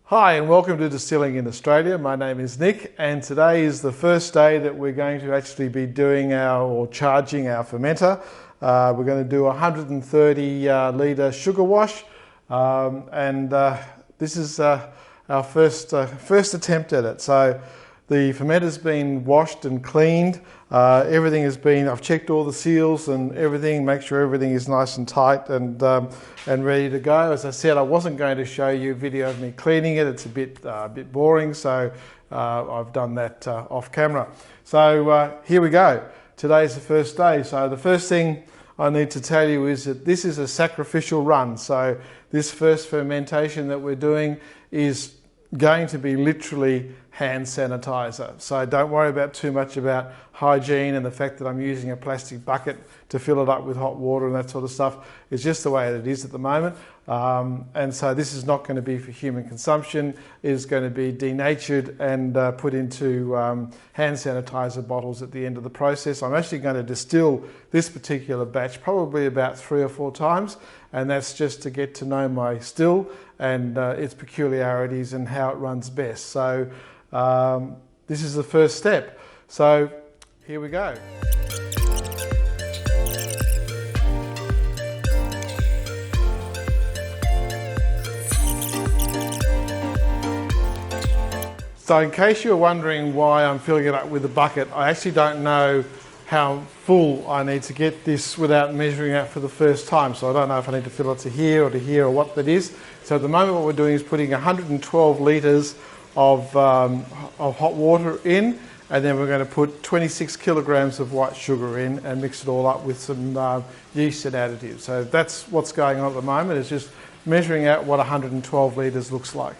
Hi and welcome to Distilling in Australia. My name is Nick and today is the first day that we're going to actually be doing charging our fermenter. We're going to do a 130 litre sugar wash this is our first attempt at it. So the fermenter's been washed and cleaned. Everything has been, I've checked all the seals and everything, make sure everything is nice and tight and ready to go. As I said, I wasn't going to show you a video of me cleaning it. It's a bit boring, so I've done that off camera. So here we go. Today's the first day. So the first thing I need to tell you is that this is a sacrificial run. So this first fermentation that we're doing is going to be literally hand sanitizer. So don't worry about too much about hygiene and the fact that I'm using a plastic bucket to fill it up with hot water and that sort of stuff. It's just the way that it is at the moment. And so this is not going to be for human consumption. It is going to be denatured and put into hand sanitizer bottles at the end of the process. I'm actually going to distill this particular batch probably about 3 or 4 times, and that's just to get to know my still and its peculiarities and how it runs best. So this is the first step. So here we go. So in case you're wondering why I'm filling it up with a bucket, I actually don't know how full I need to get this without measuring out for the first time. So I don't know if I need to fill it to here or what that is. So at the moment what we're doing is putting 112 litres of hot water in, and then we're going to put 26 kilograms of white sugar in and mix it all up with some yeast and additives. So that's what's going on at the moment, is just measuring out what 112 litres looks like.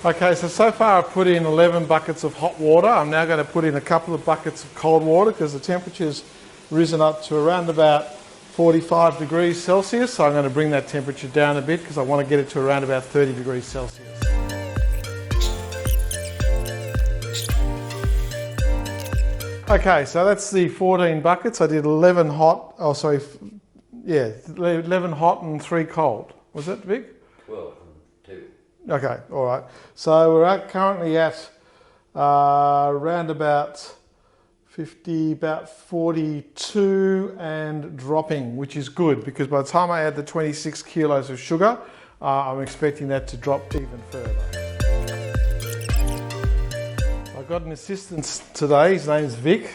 Okay, so far I've put in 11 buckets of hot water. I'm now going to put in a couple of buckets of cold water because the temperature's risen up to around about 45 degrees Celsius. So I'm going to bring that temperature down a bit because I want to get it to around about 30 degrees Celsius. Okay, so that's the 14 buckets. I did 11 hot, 11 hot and 3 cold. Was that big? 12 and 2. Okay, all right. So we're currently at around about 42 and dropping, which is good because by the time I add the 26 kilos of sugar, I'm expecting that to drop even further. I've got an assistant today. His name's Vic.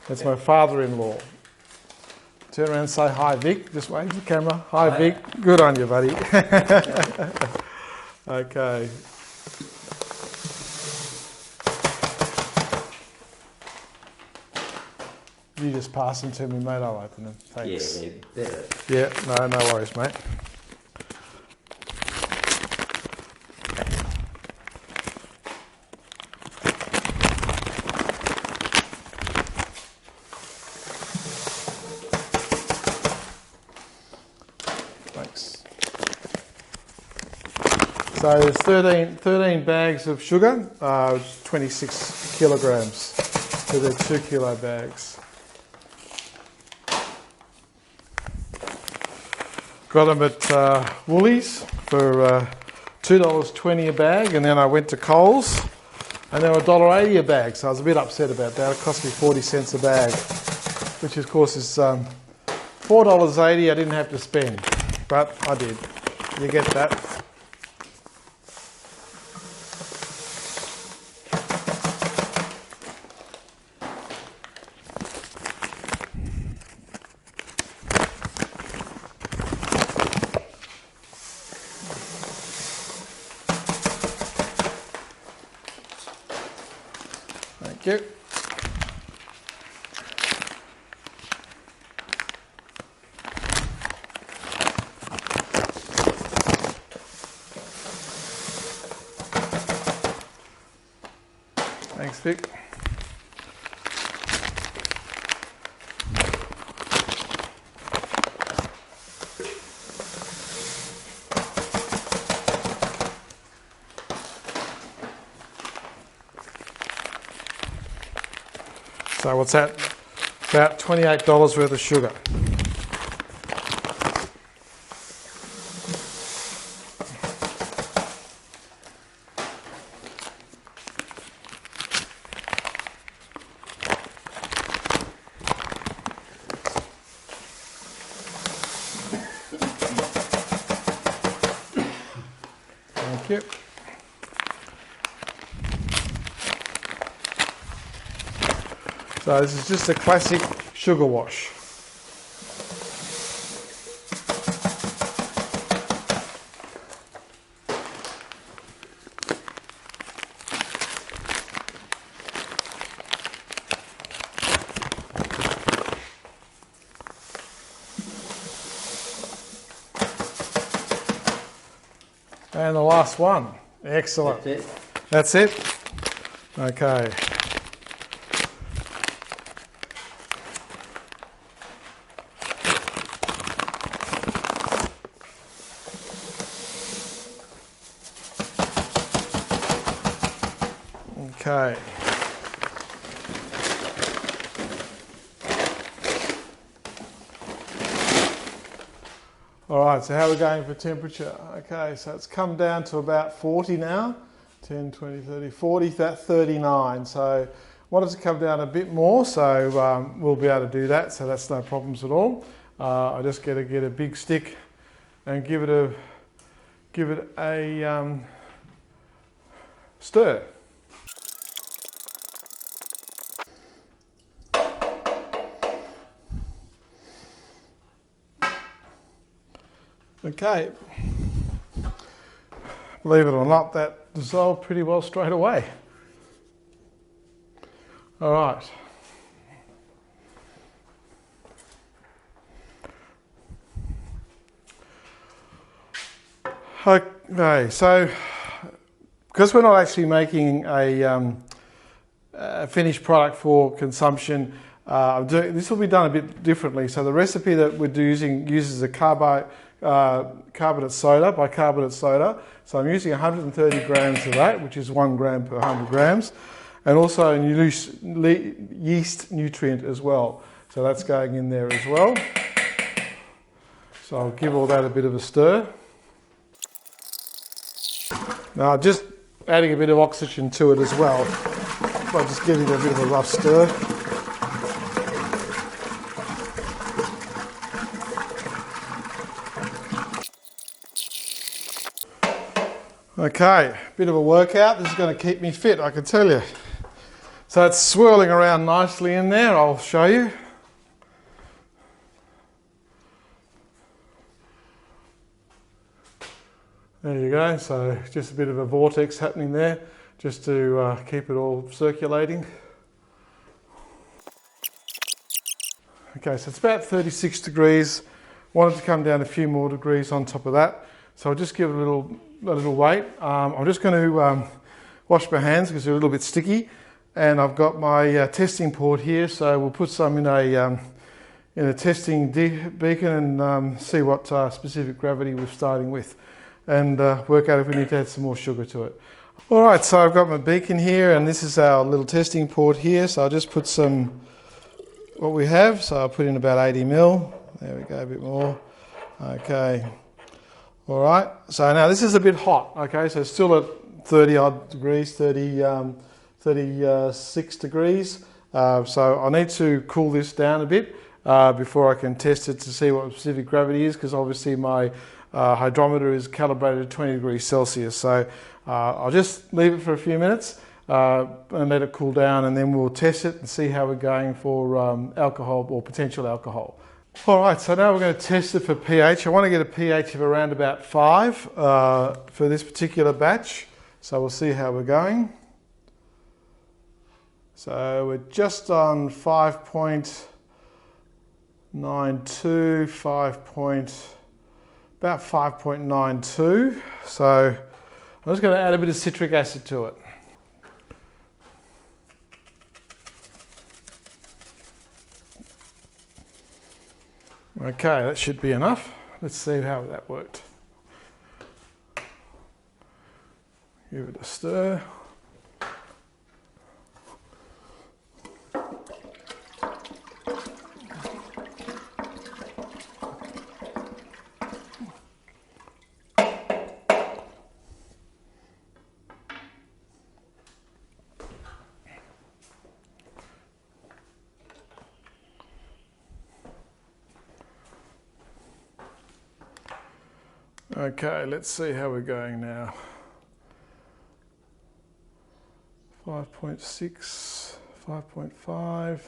That's my father-in-law. Turn around and say hi, Vic. Just wave to the camera. Hi, Vic. Good on you, buddy. Okay. You just pass them to me, mate. I'll open them. Thanks. Yeah, better. Yeah, no worries, mate. Thanks. So there's 13 bags of sugar, 26 kilograms. So they're 2 kilo bags. Got them at Woolies for $2.20 a bag, and then I went to Coles and they were $1.80 a bag. So I was a bit upset about that. It cost me 40 cents a bag, which of course is $4.80 I didn't have to spend, but I did. You get that. Thank you. Thanks, Vic. So what's that? About $28 worth of sugar. Thank you. So this is just a classic sugar wash. And the last one. Excellent. That's it. That's it? Okay. Okay. All right, so how are we going for temperature? Okay, so it's come down to about 40 now. 10, 20, 30, 40, that's 39. So I wanted to come down a bit more, so we'll be able to do that, so that's no problems at all. I just got to get a big stick and give it a stir. Okay, believe it or not, that dissolved pretty well straight away. All right. Okay, so because we're not actually making a finished product for consumption, this will be done a bit differently. So the recipe that we're using uses a carbonate soda, bicarbonate soda. So I'm using 130 grams of that, which is 1 gram per 100 grams. And also a yeast nutrient as well. So that's going in there as well. So I'll give all that a bit of a stir. Now just adding a bit of oxygen to it as well, by just giving it a bit of a rough stir. Okay, bit of a workout. This is going to keep me fit, I can tell you. So it's swirling around nicely in there, I'll show you. There you go, so just a bit of a vortex happening there, just to keep it all circulating. Okay, so it's about 36 degrees. Wanted to come down a few more degrees on top of that. So I'll just give it a little wait. I'm just going to wash my hands because they're a little bit sticky. And I've got my testing port here, so we'll put some in a testing beacon and see what specific gravity we're starting with, and work out if we need to add some more sugar to it. All right, so I've got my beacon here, and this is our little testing port here. So I'll just put some what we have. So I'll put in about 80 ml. There we go, a bit more. Okay. All right. So now this is a bit hot. Okay, so it's still at 30 odd degrees, 36 degrees. So I need to cool this down a bit before I can test it to see what specific gravity is, because obviously my hydrometer is calibrated at 20 degrees Celsius. So I'll just leave it for a few minutes and let it cool down, and then we'll test it and see how we're going for alcohol or potential alcohol. All right, so now we're going to test it for pH. I want to get a pH of around about 5 for this particular batch. So we'll see how we're going. So we're just on 5.92, about 5.92. So I'm just going to add a bit of citric acid to it. Okay, that should be enough. Let's see how that worked. Give it a stir. Okay, let's see how we're going now. 5.6, 5.5.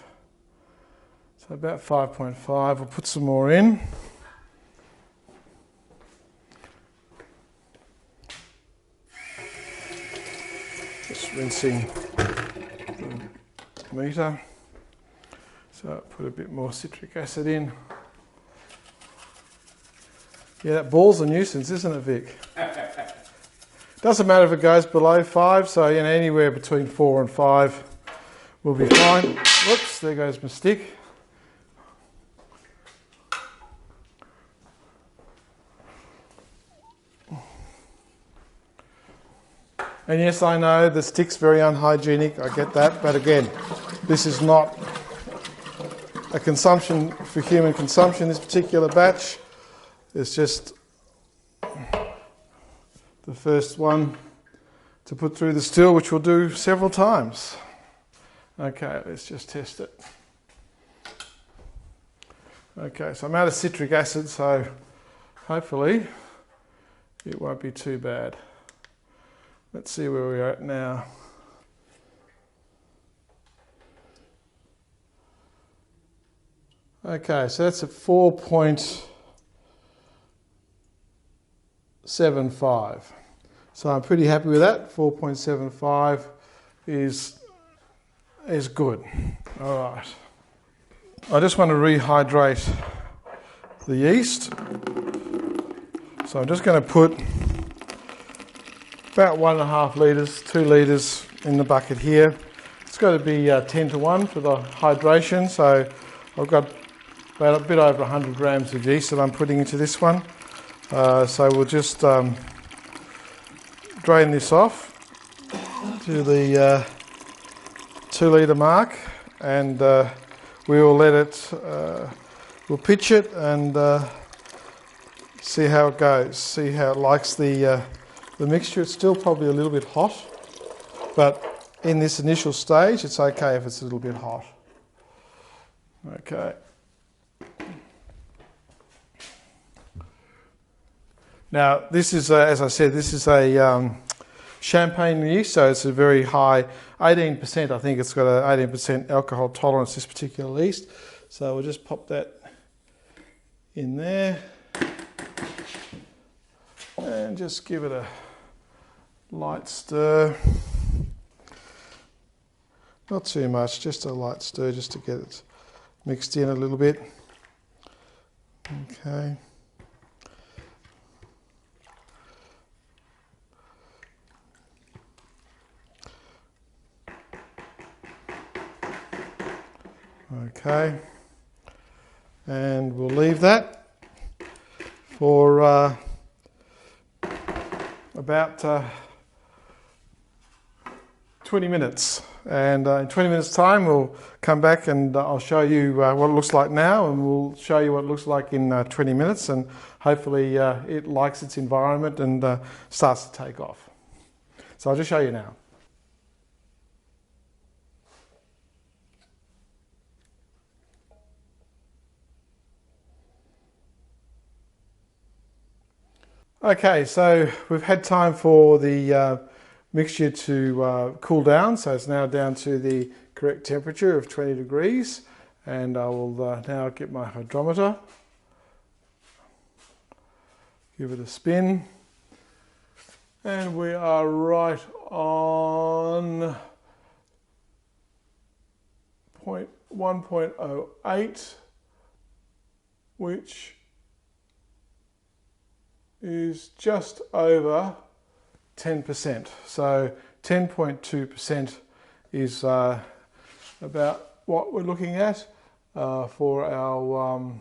So about 5.5. We'll put some more in. Just rinsing the meter. So put a bit more citric acid in. Yeah, that ball's a nuisance, isn't it, Vic? Doesn't matter if it goes below 5, so anywhere between 4 and 5 will be fine. Whoops, there goes my stick. And yes, I know the stick's very unhygienic, I get that, but again, this is not a consumption for human consumption, this particular batch. It's just the first one to put through the still, which we'll do several times. Okay, let's just test it. Okay, so I'm out of citric acid, so hopefully it won't be too bad. Let's see where we are at now. Okay, so that's at 4.75. So I'm pretty happy with that. 4.75 is good. All right. I just want to rehydrate the yeast. So I'm just going to put about 1.5 litres, 2 litres in the bucket here. It's got to be 10 to 1 for the hydration. So I've got about a bit over 100 grams of yeast that I'm putting into this one. So we'll just drain this off to the 2 litre mark, and we will let it, we'll pitch it and see how it goes, see how it likes the mixture. It's still probably a little bit hot, but in this initial stage it's okay if it's a little bit hot. Okay. Now this is, as I said, this is a champagne yeast, so it's a very high, 18%, I think it's got an 18% alcohol tolerance, this particular yeast. So we'll just pop that in there and just give it a light stir. Not too much, just a light stir just to get it mixed in a little bit. Okay. Okay, and we'll leave that for about 20 minutes. And in 20 minutes time we'll come back and I'll show you what it looks like now, and we'll show you what it looks like in 20 minutes, and hopefully it likes its environment and starts to take off. So I'll just show you now. Okay, so we've had time for the mixture to cool down, so it's now down to the correct temperature of 20 degrees, and I will now get my hydrometer, give it a spin, and we are right on 1.08, which is just over 10%. So 10.2% is about what we're looking at for our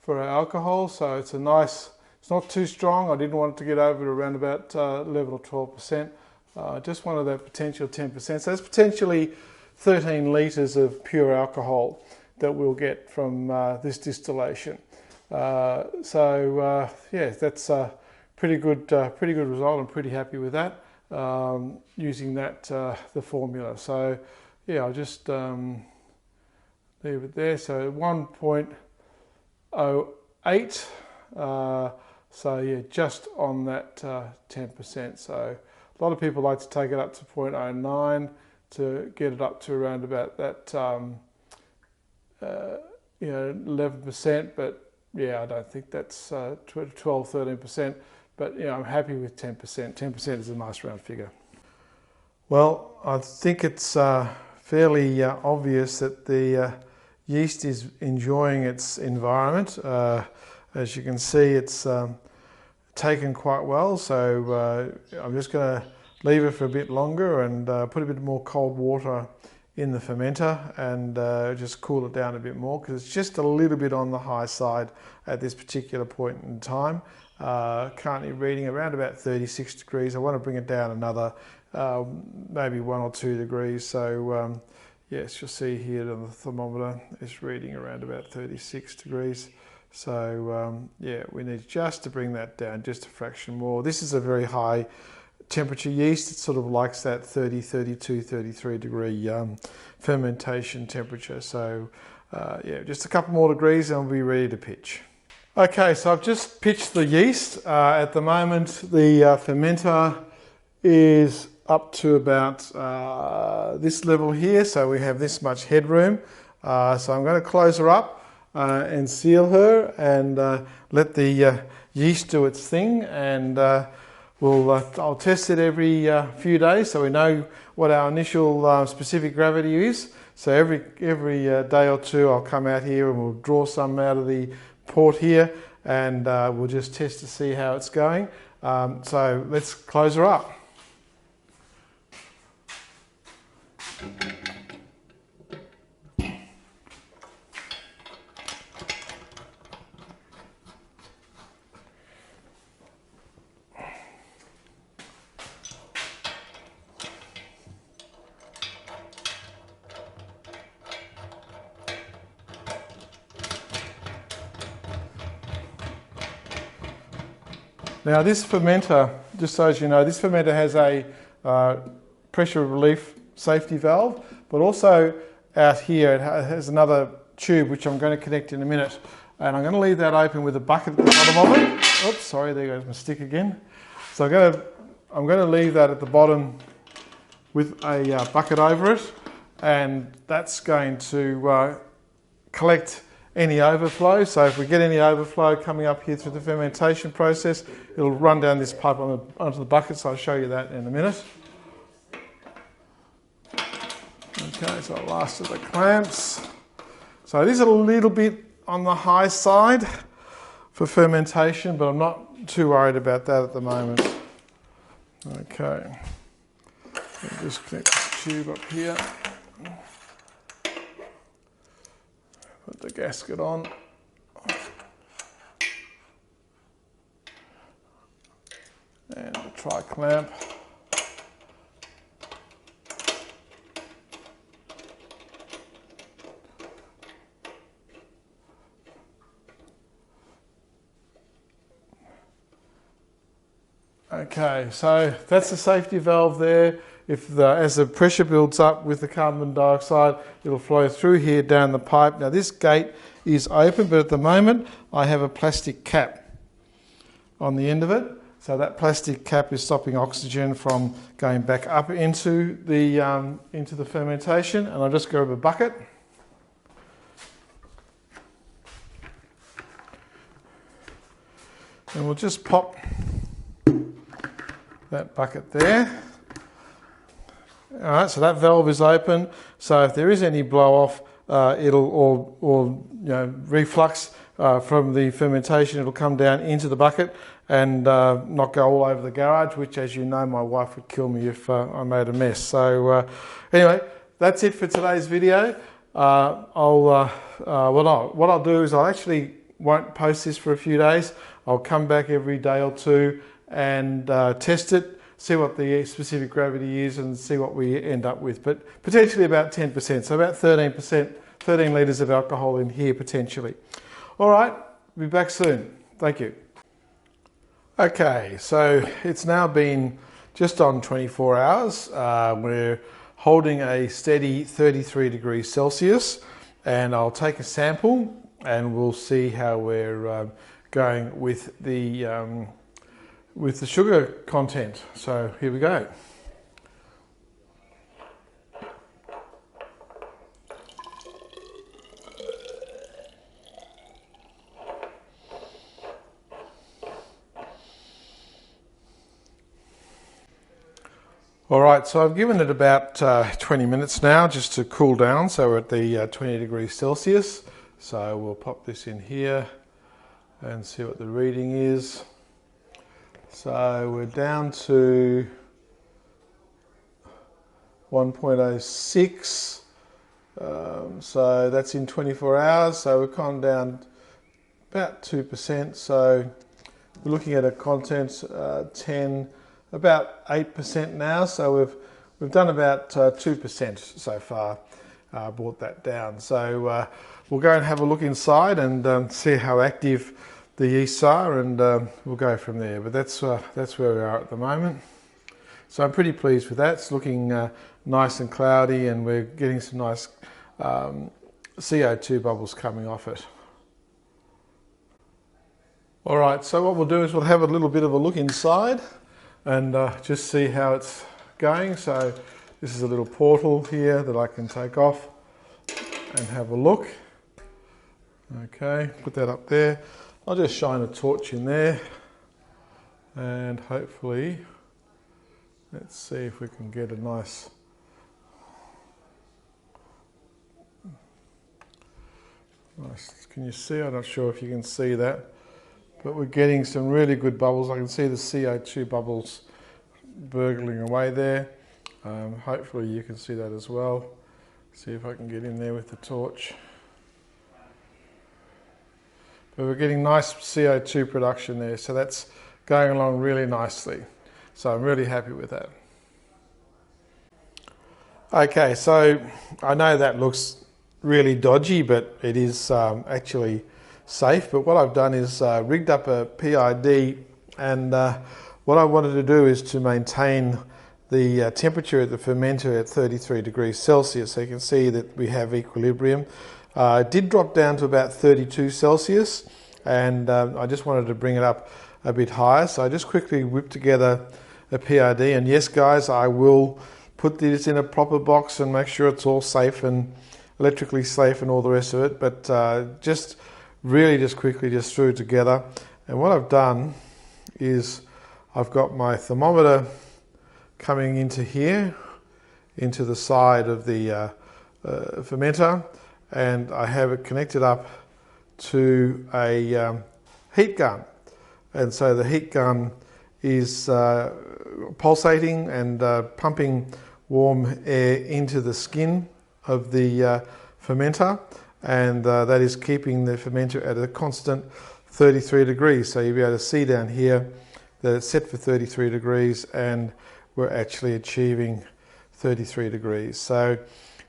alcohol. So it's a nice, it's not too strong. I didn't want it to get over to around about 11 or 12%. Just wanted that potential 10%. So that's potentially 13 litres of pure alcohol that we'll get from this distillation. Yeah, that's a pretty good result. I'm pretty happy with that, using that the formula. So yeah, I'll just leave it there. So 1.08 So yeah, just on that 10%. So a lot of people like to take it up to 0.09 to get it up to around about that 11%. But yeah, I don't think that's 12, 13%. But I'm happy with 10%. 10% is a nice round figure. Well, I think it's fairly obvious that the yeast is enjoying its environment. As you can see, it's taken quite well, so I'm just going to leave it for a bit longer and put a bit more cold water in the fermenter and just cool it down a bit more, because it's just a little bit on the high side at this particular point in time. Currently reading around about 36 degrees. I want to bring it down another maybe 1 or 2 degrees. So yes, you'll see here on the thermometer it's reading around about 36 degrees. So yeah, we need just to bring that down just a fraction more. This is a very high temperature yeast. It sort of likes that 30, 32, 33 degree fermentation temperature. So yeah, just a couple more degrees and we'll be ready to pitch. Okay, so I've just pitched the yeast. At the moment, the fermenter is up to about this level here. So we have this much headroom. So I'm going to close her up and seal her and let the yeast do its thing, and I'll test it every few days so we know what our initial specific gravity is. So every day or two I'll come out here and we'll draw some out of the port here, and we'll just test to see how it's going. So let's close her up. Now this fermenter, just so as you know, this fermenter has a pressure relief safety valve, but also out here it has another tube which I'm going to connect in a minute, and I'm going to leave that open with a bucket at the bottom of it. Oops, sorry, there goes my stick again. So I'm going to leave that at the bottom with a bucket over it, and that's going to collect any overflow. So if we get any overflow coming up here through the fermentation process, it'll run down this pipe onto the bucket, so I'll show you that in a minute. Okay, so last of the clamps. So it is a little bit on the high side for fermentation, but I'm not too worried about that at the moment. Okay, I'll just connect the tube up here. Put the gasket on. And the tri-clamp. Okay, so that's the safety valve there. As the pressure builds up with the carbon dioxide, it'll flow through here down the pipe. Now this gate is open, but at the moment I have a plastic cap on the end of it. So that plastic cap is stopping oxygen from going back up into the fermentation. And I'll just grab a bucket. And we'll just pop that bucket there. All right, so that valve is open. So if there is any blow off, it'll reflux from the fermentation. It'll come down into the bucket and not go all over the garage, which, as you know, my wife would kill me if I made a mess. So anyway, that's it for today's video. What I'll do is I actually won't post this for a few days. I'll come back every day or two and test it, see what the specific gravity is and see what we end up with, but potentially about 10%, so about 13%, 13 litres of alcohol in here potentially. All right, be back soon. Thank you. Okay, so it's now been just on 24 hours. We're holding a steady 33 degrees Celsius, and I'll take a sample and we'll see how we're going with the sugar content. So here we go. All right, so I've given it about 20 minutes now just to cool down. So we're at the 20 degrees Celsius. So we'll pop this in here and see what the reading is. So we're down to 1.06. So that's in 24 hours. So we've gone down about 2%. So we're looking at a content 10. About 8% now, so we've done about 2% so far, brought that down. So we'll go and have a look inside and see how active the yeasts are, and we'll go from there. But that's where we are at the moment. So I'm pretty pleased with that. It's looking nice and cloudy, and we're getting some nice CO2 bubbles coming off it. All right, so what we'll do is we'll have a little bit of a look inside and just see how it's going. So this is a little portal here that I can take off and have a look. Okay, put that up there. I'll just shine a torch in there and hopefully, let's see if we can get a nice can you see? I'm not sure if you can see that. But we're getting some really good bubbles. I can see the CO2 bubbles burgling away there. Hopefully you can see that as well. See if I can get in there with the torch. But we're getting nice CO2 production there, so that's going along really nicely. So I'm really happy with that. Okay, so I know that looks really dodgy, but it is actually safe. But what I've done is rigged up a PID, and what I wanted to do is to maintain the temperature at the fermenter at 33 degrees Celsius. So you can see that we have equilibrium. It did drop down to about 32 Celsius, and I just wanted to bring it up a bit higher. So I just quickly whipped together a PID, and yes guys, I will put this in a proper box and make sure it's all safe and electrically safe and all the rest of it. But just quickly threw it together, and what I've done is I've got my thermometer coming into here, into the side of the fermenter, and I have it connected up to a heat gun, and so the heat gun is pulsating and pumping warm air into the skin of the fermenter, and that is keeping the fermenter at a constant 33 degrees. So you'll be able to see down here that it's set for 33 degrees and we're actually achieving 33 degrees. So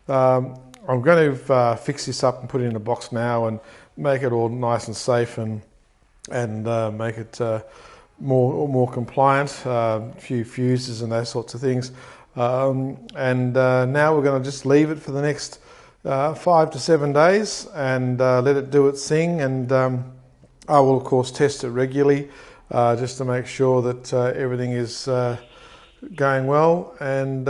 I'm going to fix this up and put it in a box now and make it all nice and safe and make it more compliant, a few fuses and those sorts of things. Now we're going to just leave it for the next 5 to 7 days and let it do its thing, and I will of course test it regularly just to make sure that everything is going well, and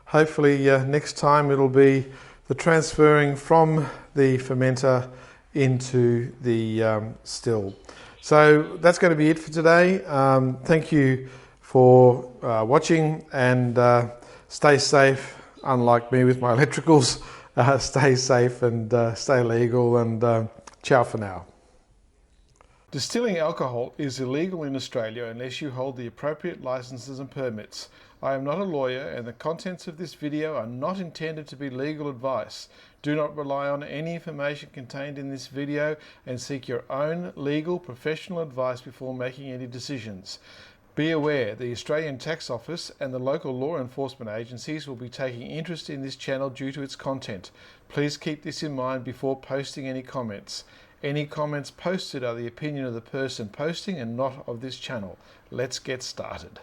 hopefully next time it'll be the transferring from the fermenter into the still. So that's going to be it for today. Thank you for watching, and stay safe, unlike me with my electricals. Stay safe and stay legal, and ciao for now. Distilling alcohol is illegal in Australia unless you hold the appropriate licenses and permits. I am not a lawyer, and the contents of this video are not intended to be legal advice. Do not rely on any information contained in this video, and seek your own legal professional advice before making any decisions. Be aware, the Australian Tax Office and the local law enforcement agencies will be taking interest in this channel due to its content. Please keep this in mind before posting any comments. Any comments posted are the opinion of the person posting and not of this channel. Let's get started.